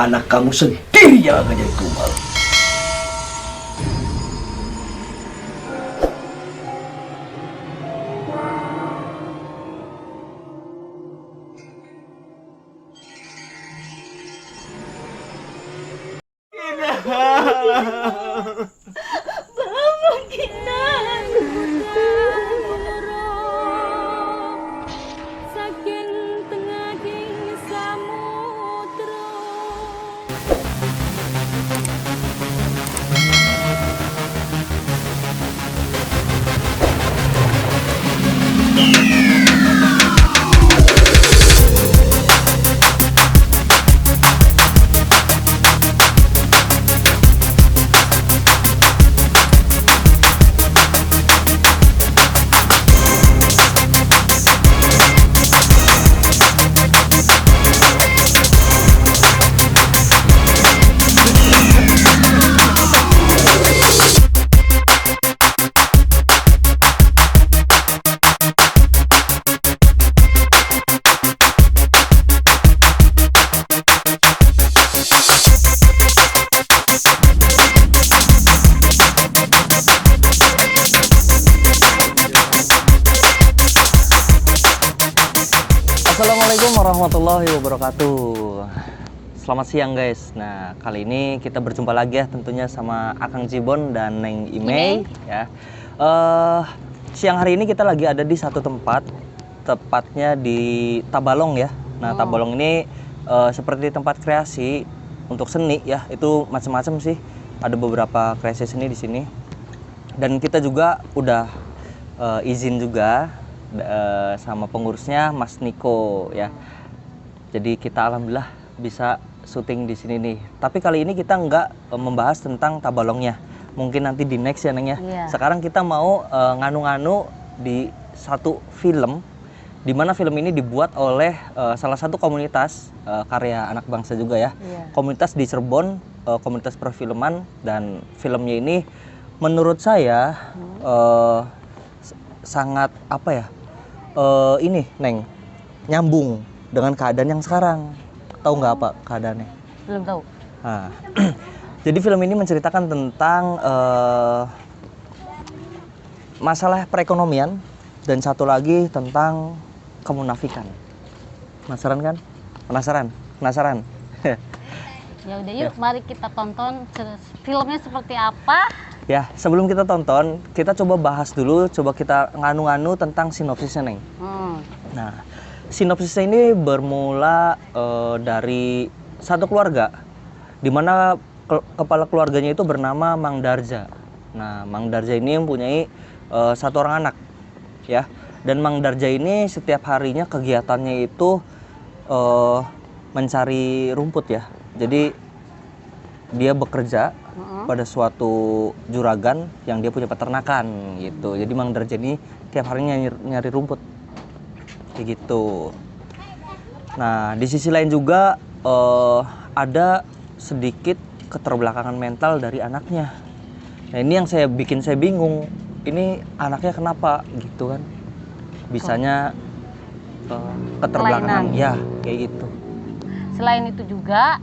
anak kamu sendiri yang akan jadi tumbal. Assalamualaikum warahmatullahi wabarakatuh. Selamat siang guys. Nah, kali ini kita berjumpa lagi ya tentunya sama Akang Cibon dan Neng Imei ya. Siang hari ini kita lagi ada di satu tempat, tepatnya di Tabalong ya. Nah, Tabalong ini seperti tempat kreasi untuk seni ya. Itu macam-macam sih. Ada beberapa kreasi seni di sini. Dan kita juga udah izin juga sama pengurusnya Mas Niko ya. Jadi kita alhamdulillah bisa syuting di sini nih. Tapi kali ini kita nggak membahas tentang Tabalongnya. Mungkin nanti di next ya Neng ya. Sekarang kita mau nganu-nganu di satu film, di mana film ini dibuat oleh salah satu komunitas karya anak bangsa juga ya. Komunitas di Cirebon, komunitas perfilman, dan filmnya ini menurut saya sangat apa ya? Ini Neng, nyambung dengan keadaan yang sekarang. Tahu nggak apa keadaannya? Belum tahu. Nah, jadi film ini menceritakan tentang masalah perekonomian dan satu lagi tentang kemunafikan. Penasaran kan? Penasaran? Ya udah yuk, mari kita tonton filmnya seperti apa. Ya, sebelum kita tonton, kita coba bahas dulu, coba kita nganu-nganu tentang sinopsisnya, Neng. Nah, sinopsisnya ini bermula dari satu keluarga, di mana kepala keluarganya itu bernama Mang Darja. Nah, Mang Darja ini mempunyai satu orang anak, ya. Dan Mang Darja ini setiap harinya kegiatannya itu mencari rumput ya. Jadi dia bekerja pada suatu juragan yang dia punya peternakan gitu. Jadi Mang Darja ini tiap harinya nyari rumput kayak gitu. Nah, di sisi lain juga ada sedikit keterbelakangan mental dari anaknya. Nah, ini yang bikin saya bingung. Ini anaknya kenapa gitu kan? Bisanya keterbelakangan ya kayak gitu. Selain itu juga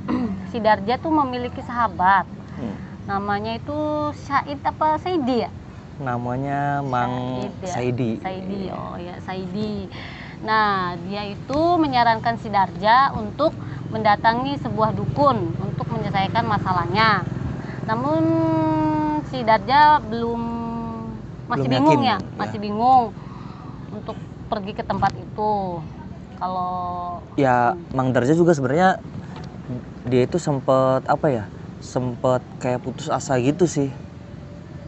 si Darja tuh memiliki sahabat. Namanya itu Said apa Saidi ya? Namanya Mang Saidi. Saidi, oh ya Saidi. Nah, dia itu menyarankan si Darja untuk mendatangi sebuah dukun untuk menyelesaikan masalahnya. Namun si Darja masih bingung ya, masih bingung untuk pergi ke tempat itu. Kalau ya Mang Darja juga sebenarnya dia itu sempet apa ya? Sempet kayak putus asa gitu sih.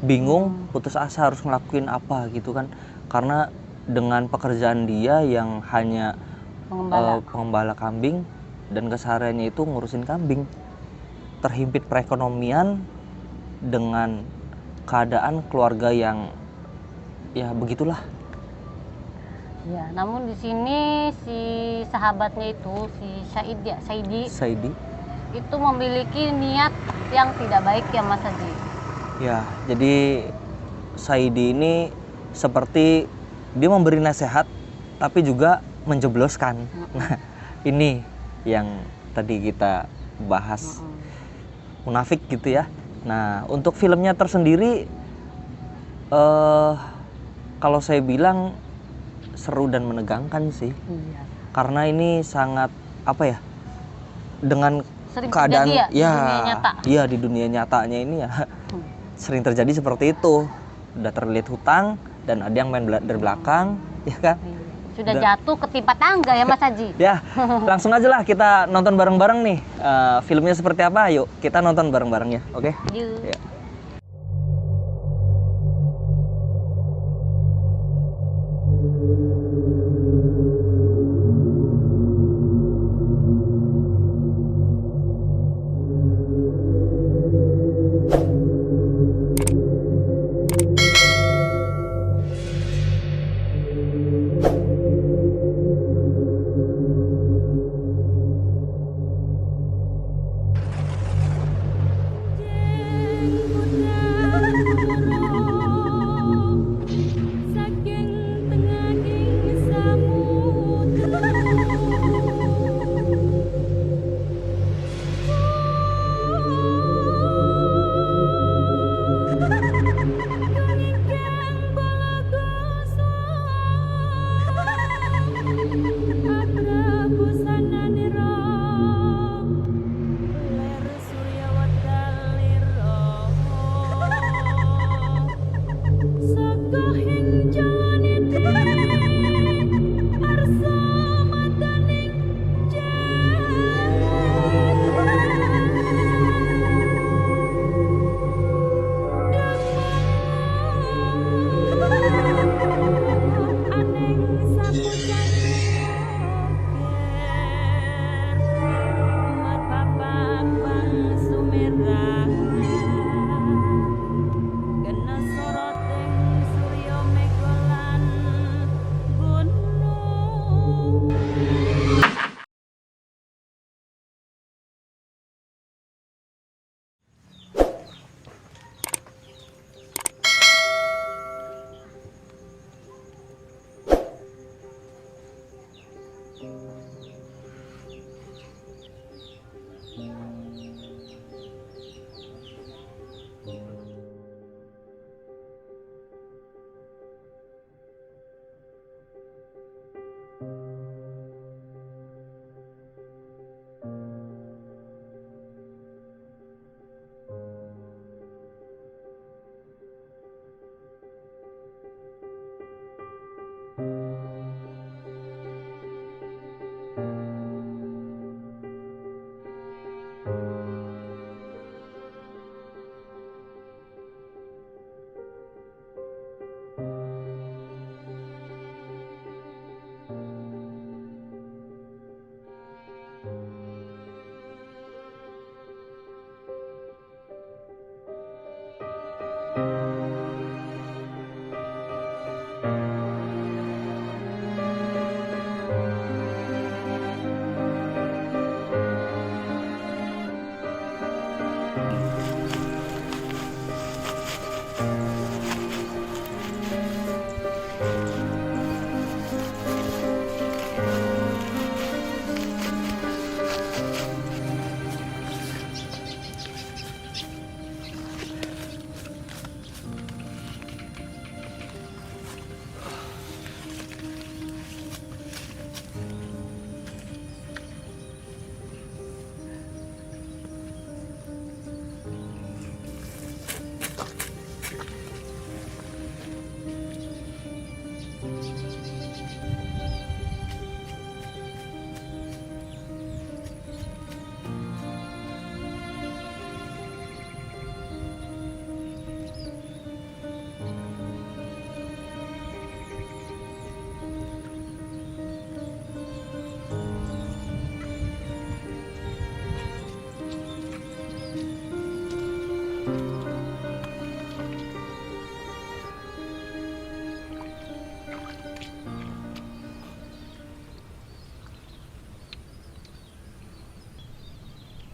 Bingung, putus asa harus ngelakuin apa gitu kan. Karena dengan pekerjaan dia yang hanya pengembala kambing dan kesehariannya itu ngurusin kambing, terhimpit perekonomian dengan keadaan keluarga yang ya begitulah. ya, namun di sini si sahabatnya itu si Saidi itu memiliki niat yang tidak baik ya Mas Haji. Ya, jadi Saidi ini seperti dia memberi nasihat tapi juga menjebloskan. Nah, ini yang tadi kita bahas munafik gitu ya. Nah, untuk filmnya tersendiri kalau saya bilang seru dan menegangkan sih. Iya. Karena ini sangat apa ya? Dengan Sering keadaan terjadi ya, di ya, dunia nyata. iya di dunia nyatanya ini ya sering terjadi seperti itu. Udah terlilit hutang dan ada yang main dari belakang, ya kan? Sudah jatuh ketimpa tangga ya Mas Haji. Ya, langsung aja lah kita nonton bareng-bareng nih. Filmnya seperti apa? Yuk, kita nonton bareng-bareng ya, oke? Yuk. Ya.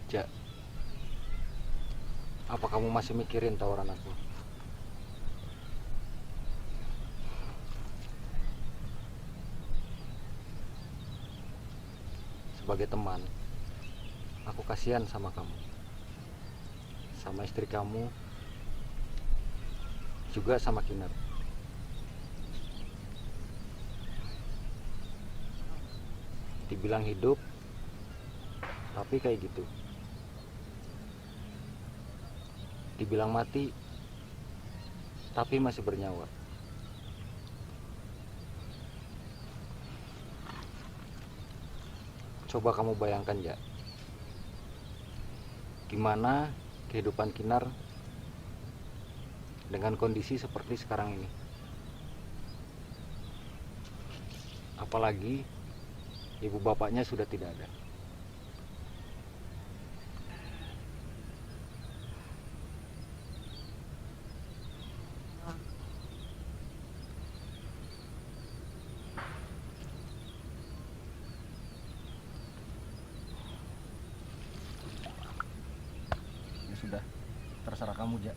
Ja, apa kamu masih mikirin tawaran aku? Sebagai teman, Aku kasihan sama kamu, sama istri kamu, juga sama Kinar. Dibilang hidup, tapi kayak gitu. Dibilang mati, tapi masih bernyawa. Coba kamu bayangkan ya, gimana kehidupan Kinar dengan kondisi seperti sekarang ini. Apalagi ibu bapaknya sudah tidak ada. Ya sudah, terserah kamu, Ja.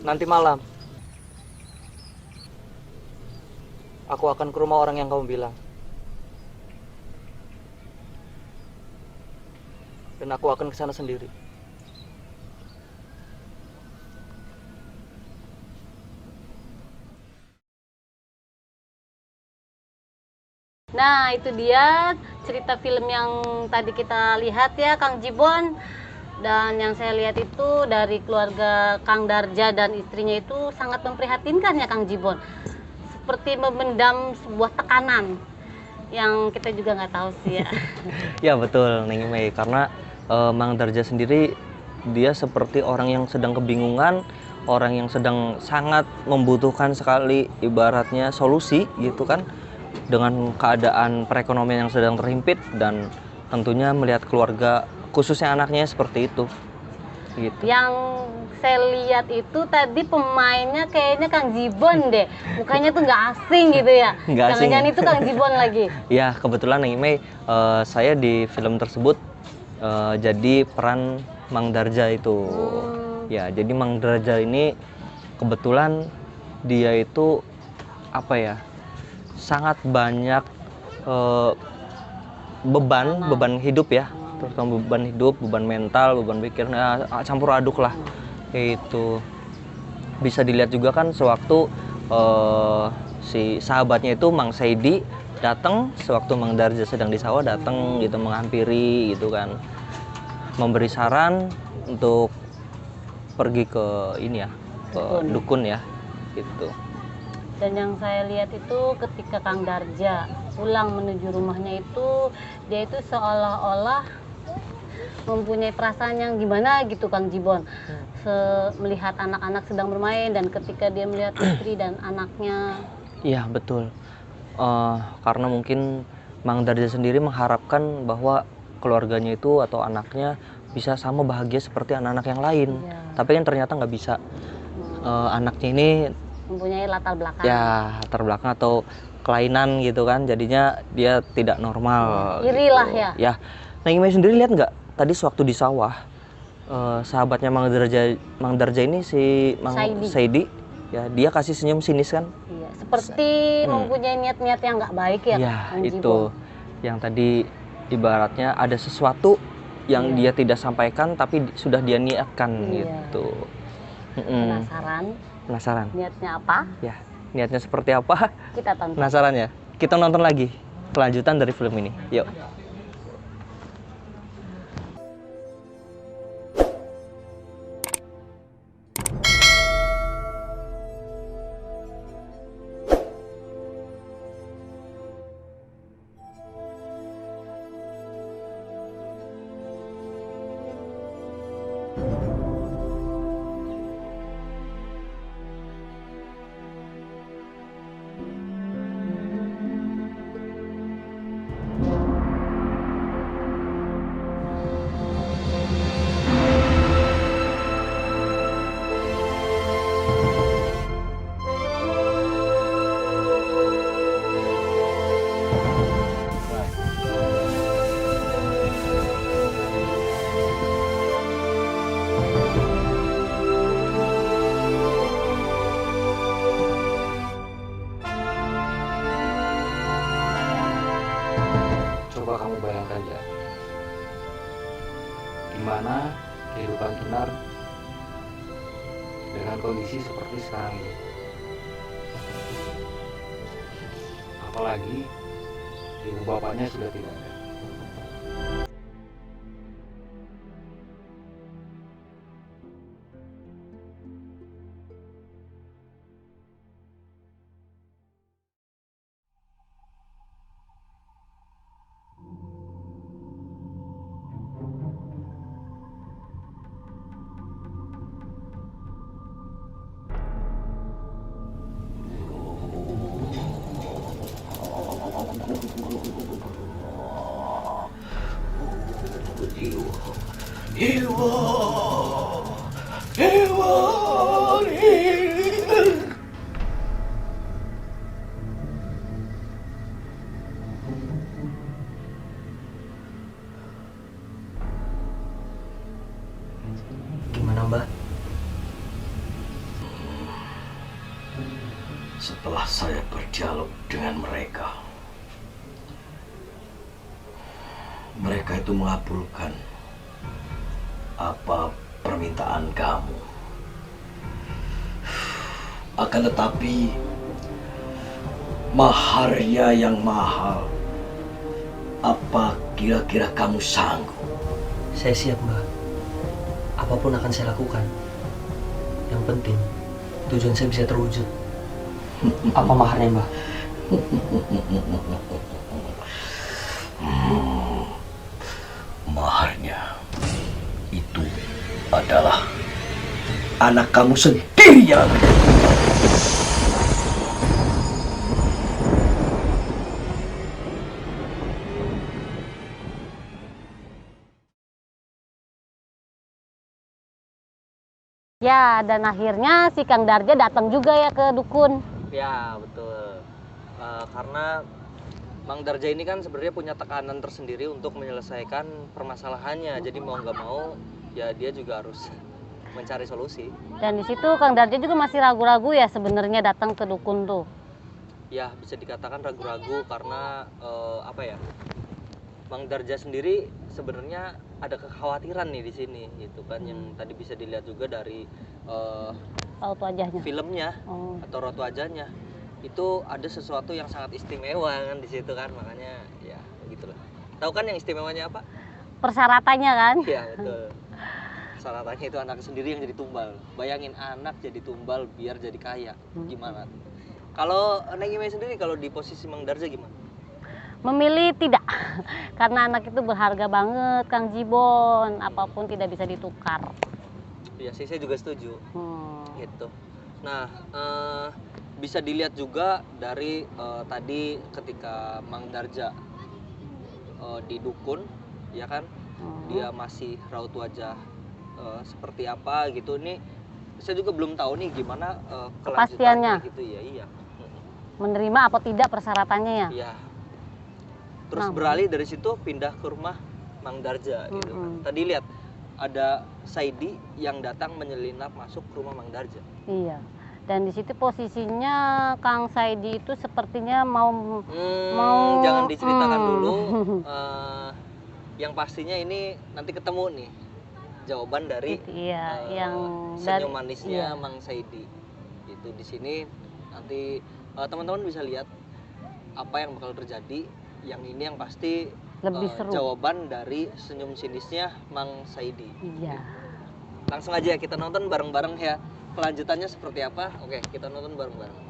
Nanti malam aku akan ke rumah orang yang kamu bilang. Dan aku akan ke sana sendiri. Nah, itu dia cerita film yang tadi kita lihat ya, Kang Jibon. Dan yang saya lihat itu dari keluarga Kang Darja dan istrinya itu sangat memprihatinkan ya, Kang Jibon. Seperti memendam sebuah tekanan yang kita juga nggak tahu sih ya. Ya betul, Neng Imei. Karena Mang Darja sendiri dia seperti orang yang sedang kebingungan, orang yang sedang sangat membutuhkan sekali ibaratnya solusi gitu kan, dengan keadaan perekonomian yang sedang terhimpit dan tentunya melihat keluarga khususnya anaknya seperti itu gitu. Yang saya lihat itu tadi pemainnya kayaknya Kang Jibon deh, mukanya tuh nggak asing gitu ya. Nggak asing. Jangan-jangan itu Kang Jibon lagi. Ya kebetulan Neng Imei, saya di film tersebut jadi peran Mang Darja itu. Ya jadi Mang Darja ini kebetulan dia itu apa ya, sangat banyak beban hidup ya, terutama beban hidup, beban mental, beban pikirnya campur aduk lah. Itu bisa dilihat juga kan sewaktu si sahabatnya itu Mang Saidi datang sewaktu Mang Darja sedang di sawah, datang gitu menghampiri gitu kan, memberi saran untuk pergi ke ini ya, ke dukun ya gitu. Dan yang saya lihat itu ketika Kang Darja pulang menuju rumahnya itu, dia itu seolah-olah mempunyai perasaan yang gimana gitu Kang Jibon. Melihat anak-anak sedang bermain dan ketika dia melihat istri dan anaknya. Iya betul. Karena mungkin Mang Darja sendiri mengharapkan bahwa keluarganya itu atau anaknya bisa sama bahagia seperti anak-anak yang lain. Iya. Tapi kan ternyata nggak bisa. Anaknya ini Mempunyai latar belakang. ya latar belakang atau kelainan gitu kan, jadinya dia tidak normal. Iri gitu. lah ya. Ya, Neng Imei sendiri lihat nggak tadi sewaktu di sawah, sahabatnya Mang Darja ini si Mang Saidi, ya dia kasih senyum sinis kan? Iya, seperti mempunyai niat-niat yang nggak baik ya. Ya Kang itu Jibon. yang tadi ibaratnya ada sesuatu yang dia tidak sampaikan tapi sudah dia niatkan gitu. Penasaran? Niatnya apa? Ya, niatnya seperti apa? Kita tonton. Penasaran ya? Kita nonton lagi kelanjutan dari film ini. Yuk. gimana kehidupan Kinar dengan kondisi seperti sekarang ini. Apalagi ibu bapaknya sudah tidak ada. Gimana, Mbak? Setelah saya berdialog dengan mereka itu mengabulkan apa permintaan kamu. Akan tetapi maharnya yang mahal. Apa kira-kira kamu sanggup? Saya siap, Mbak. Apapun akan saya lakukan. Yang penting, tujuan saya bisa terwujud. Apa maharnya, Mbak? Maharnya itu adalah anak kamu sendiri yang akan jadi tumbal. Ya, dan akhirnya si Kang Darja datang juga ya ke dukun. Ya betul. Karena Mang Darja ini kan sebenarnya punya tekanan tersendiri untuk menyelesaikan permasalahannya. Jadi mau nggak mau ya dia juga harus mencari solusi. Dan di situ Kang Darja juga masih ragu-ragu ya sebenarnya datang ke dukun tuh. Ya bisa dikatakan ragu-ragu karena apa ya? Mang Darja sendiri sebenarnya ada kekhawatiran nih di sini gitu kan, yang tadi bisa dilihat juga dari Raut wajahnya. filmnya Oh. atau raut wajahnya. Itu ada sesuatu yang sangat istimewa kan di situ kan, makanya ya begitulah. Tahu kan yang istimewanya apa? Persyaratannya kan? Iya betul. Syaratannya itu anak sendiri yang jadi tumbal. Bayangin anak jadi tumbal biar jadi kaya. Gimana? Kalau Neng Imei sendiri kalau di posisi Mang Darja gimana? Memilih tidak. Karena anak itu berharga banget Kang Jibon. Apapun tidak bisa ditukar. Iya sih, saya juga setuju. Gitu. Nah, bisa dilihat juga dari tadi ketika Mang Darja di dukun, ya kan, dia masih raut wajah seperti apa gitu. Ini saya juga belum tahu nih gimana kelanjutannya gitu ya. Iya. Menerima apa tidak persyaratannya ya? Iya. Terus beralih dari situ pindah ke rumah Mang Darja gitu kan. Tadi lihat ada Saidi yang datang menyelinap masuk ke rumah Mang Darja. Iya. Dan di situ posisinya Kang Saidi itu sepertinya mau jangan diceritakan dulu. Yang pastinya ini nanti ketemu nih jawaban dari yang senyum manisnya Mang Saidi. Itu di sini nanti teman-teman bisa lihat apa yang bakal terjadi. Yang ini yang pasti lebih seru. Jawaban dari senyum sinisnya Mang Saidi. Iya. Langsung aja kita nonton bareng-bareng ya. Kelanjutannya seperti apa? Oke, kita nonton bareng-bareng.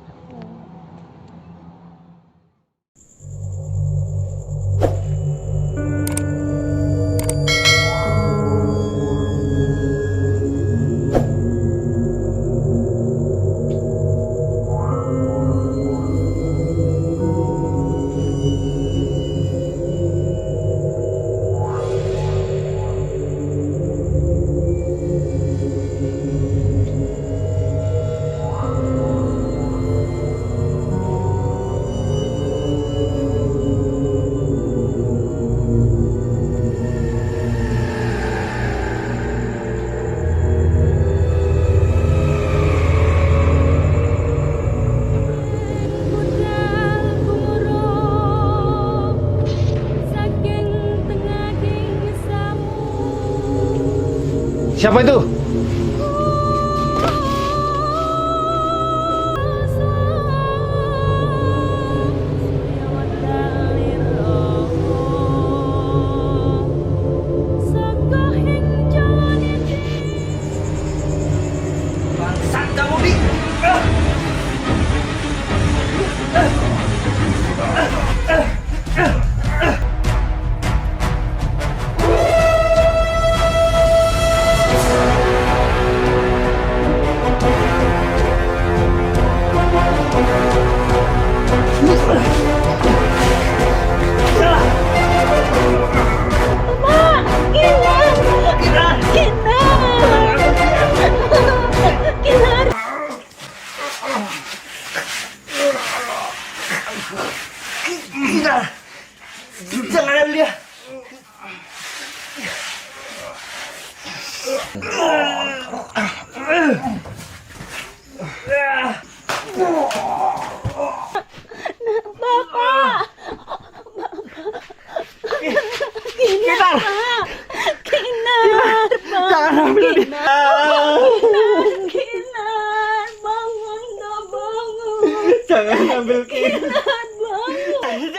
Siapa itu? Bangsat kamu, Dik! Jangan ambil dia! Jangan ambil dia! Kinar, bangun dong, bangun. Jangan ambil Kinar! Kinar, bangun.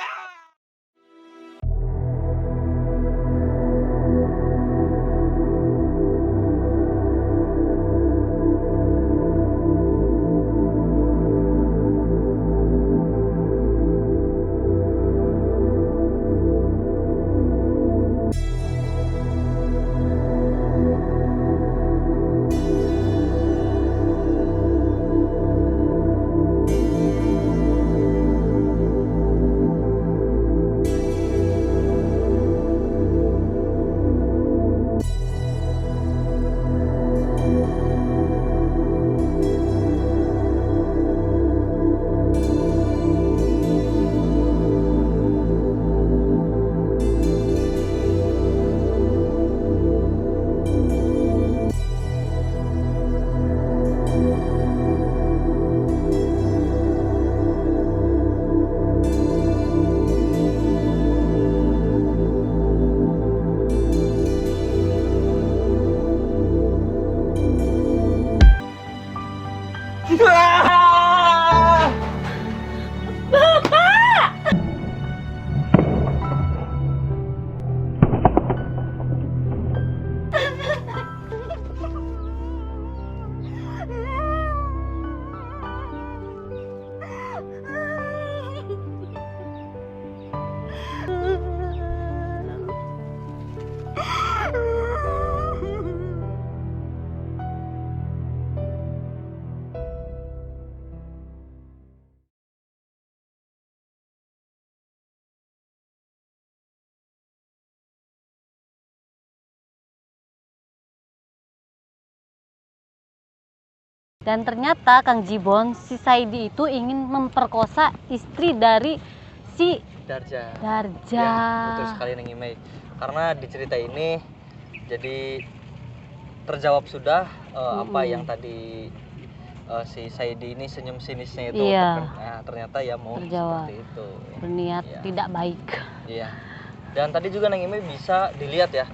Dan ternyata Kang Jibon, si Saidi itu ingin memperkosa istri dari si Darja. Darja. Ya, betul sekali Neng Imei. Karena di cerita ini jadi terjawab sudah apa yang tadi si Saidi ini senyum sinisnya itu. Iya. Nah, ternyata ya mau Terjawab. seperti itu. Berniat Iya. tidak baik. Iya. Dan tadi juga Neng Imei bisa dilihat ya,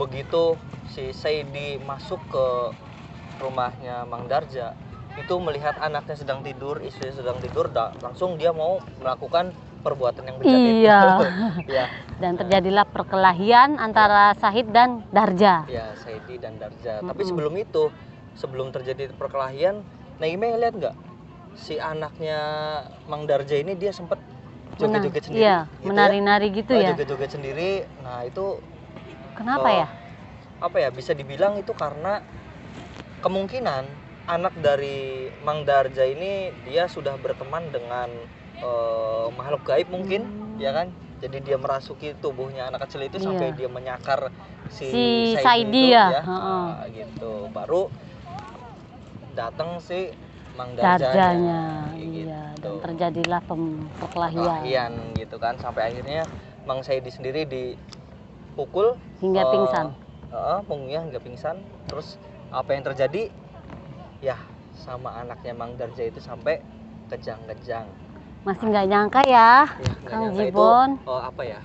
begitu si Saidi masuk ke rumahnya Mang Darja, itu melihat anaknya sedang tidur, istrinya sedang tidur, langsung dia mau melakukan perbuatan yang bejat itu. Iya. Ya, Dan terjadilah perkelahian antara Sahid dan Darja. ya Saidi dan Darja. Tapi sebelum itu, sebelum terjadi perkelahian, Naime lihat nggak si anaknya Mang Darja ini dia sempat joget-joget sendiri, Iya, gitu menari-nari gitu ya. Joget-joget sendiri. Nah itu Kenapa ya? apa ya? Bisa dibilang itu karena kemungkinan anak dari Mang Darja ini dia sudah berteman dengan makhluk gaib mungkin, ya kan? Jadi dia merasuki tubuhnya anak kecil itu sampai dia menyakar si Saidi itu, ya. Nah, gitu. Baru datang si Mang Darjanya. gitu. Iya, dan terjadilah perkelahian gitu kan, sampai akhirnya Mang Saidi sendiri dipukul hingga pingsan. punggungnya hingga pingsan. Terus apa yang terjadi? Ya, sama anaknya Mang Darja itu sampai kejang-kejang. Masih nggak nyangka ya, Ya, nggak Kang nyangka Jibon. itu apa ya?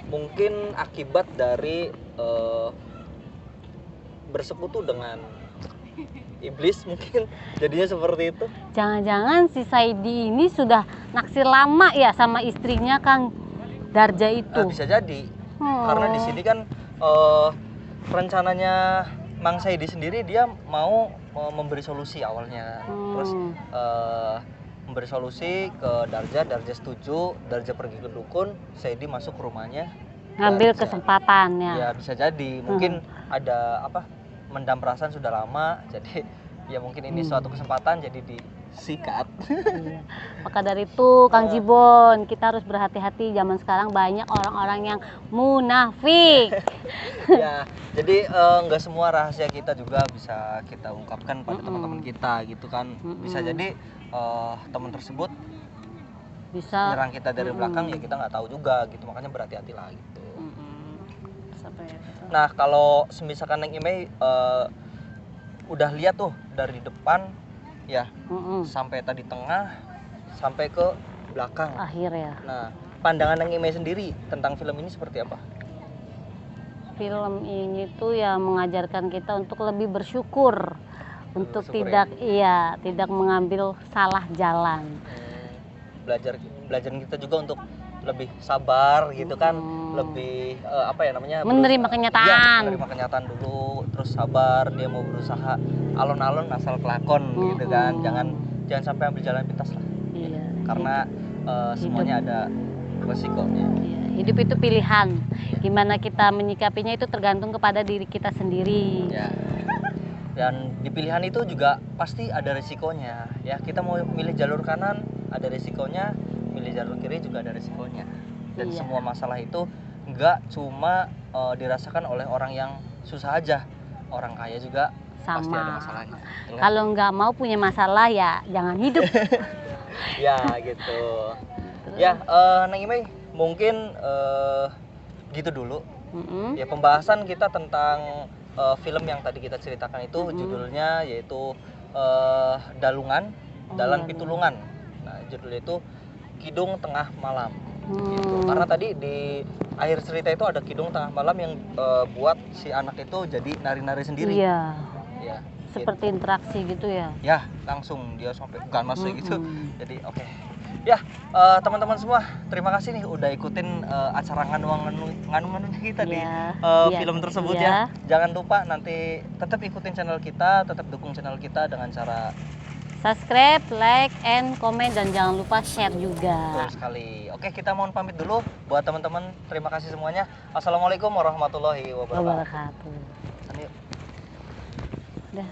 Mungkin akibat dari bersekutu dengan iblis mungkin jadinya seperti itu. Jangan-jangan si Saidi ini sudah naksir lama ya sama istrinya Kang Darja itu. Nah, bisa jadi. Oh. Karena di sini kan rencananya Mang Saidi sendiri dia mau memberi solusi awalnya. Terus memberi solusi ke Darja, Darja setuju, Darja pergi ke dukun, Saidi masuk ke rumahnya. Ngambil Darja. kesempatan ya. Ya bisa jadi, mungkin ada apa? Mendam perasaan sudah lama, jadi ya mungkin ini suatu kesempatan jadi disikat. Iya. Maka dari itu Kang Jibon, kita harus berhati-hati, zaman sekarang banyak orang-orang yang munafik. Ya, jadi nggak semua rahasia kita juga bisa kita ungkapkan pada teman-teman kita gitu kan. Bisa jadi teman tersebut Bisa menyerang kita dari belakang, ya kita nggak tahu juga gitu, makanya berhati-hatilah gitu. sampai itu. Nah, kalau misalkan Neng Imei udah lihat tuh dari depan ya sampai tadi tengah sampai ke belakang. Akhir ya. Nah, pandangan Neng Imei sendiri tentang film ini seperti apa? Film ini tuh ya mengajarkan kita untuk lebih bersyukur, untuk Bersyukur tidak mengambil salah jalan. Belajar kita juga untuk lebih sabar gitu kan, lebih apa ya namanya, Menerima kenyataan. Iya, menerima kenyataan dulu, terus sabar, dia mau berusaha alon-alon asal kelakon gitu kan, jangan sampai ambil jalan pintas lah. Iya. Karena semuanya ada resikonya. Iya, hidup itu pilihan. Gimana kita menyikapinya itu tergantung kepada diri kita sendiri. Ya. Dan di pilihan itu juga pasti ada resikonya. Ya, kita mau milih jalur kanan ada resikonya, milih jalur kiri juga ada resikonya. Dan Iya. semua masalah itu nggak cuma dirasakan oleh orang yang susah aja. Orang kaya juga pasti ada Sama. masalahnya. Ya kan? Kalau nggak mau punya masalah ya jangan hidup. Ya gitu. Ya, Neng Imei mungkin gitu dulu. Ya, pembahasan kita tentang film yang tadi kita ceritakan itu judulnya yaitu Dalungan, Dalan Pitulungan. Nah, judulnya itu Kidung Tengah Malam. Gitu. Karena tadi di akhir cerita itu ada Kidung Tengah Malam yang buat si anak itu jadi nari-nari sendiri. Iya. Ya. Seperti interaksi gitu ya. Ya, langsung dia sampai ganas gitu. Jadi oke. Ya, teman-teman semua, terima kasih nih udah ikutin acara nganu kita di film tersebut ya. Jangan lupa nanti tetap ikutin channel kita, tetap dukung channel kita dengan cara Subscribe, like, and comment, dan jangan lupa share juga. betul sekali. Oke, kita mohon pamit dulu buat teman-teman. Terima kasih semuanya. Assalamualaikum warahmatullahi wabarakatuh. Wabarakatuh. Sana yuk. Udah.